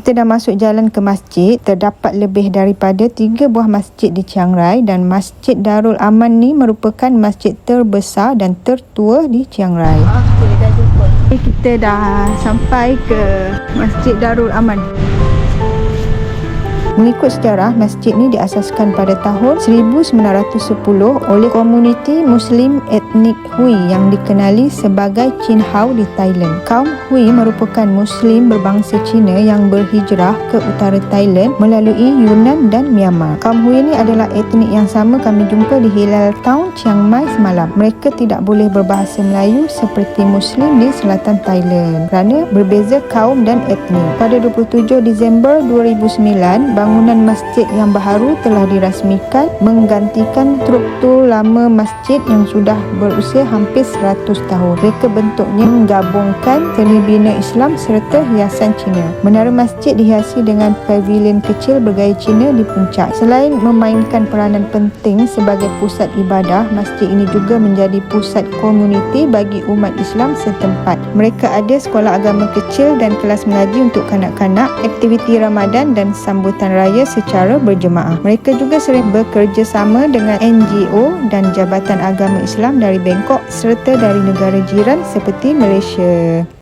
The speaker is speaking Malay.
Kita dah masuk jalan ke masjid. Terdapat lebih daripada 3 buah masjid di Chiang Rai, dan Masjid Darul Aman ni merupakan masjid terbesar dan tertua di Chiang Rai. Okey, dah jumpa. Kita dah sampai ke Masjid Darul Aman. Mengikut sejarah, masjid ni diasaskan pada tahun 1910 oleh komuniti Muslim etnik Hui yang dikenali sebagai Chin Hau di Thailand. Kaum Hui merupakan Muslim berbangsa Cina yang berhijrah ke utara Thailand melalui Yunnan dan Myanmar. Kaum Hui ni adalah etnik yang sama kami jumpa di Hilal Town Chiang Mai semalam. Mereka tidak boleh berbahasa Melayu seperti Muslim di selatan Thailand kerana berbeza kaum dan etnik. Pada 27 Disember 2009, bangunan masjid yang baharu telah dirasmikan menggantikan struktur lama masjid yang sudah berusia hampir 100 tahun. Reka bentuknya menggabungkan seni bina Islam serta hiasan Cina. Menara masjid dihiasi dengan pavilion kecil bergaya Cina di puncak. Selain memainkan peranan penting sebagai pusat ibadah, masjid ini juga menjadi pusat komuniti bagi umat Islam setempat. Mereka ada sekolah agama kecil dan kelas mengaji untuk kanak-kanak, aktiviti Ramadan dan sambutan raya secara berjemaah. Mereka juga sering bekerjasama dengan NGO dan Jabatan Agama Islam dari Bangkok serta dari negara jiran seperti Malaysia.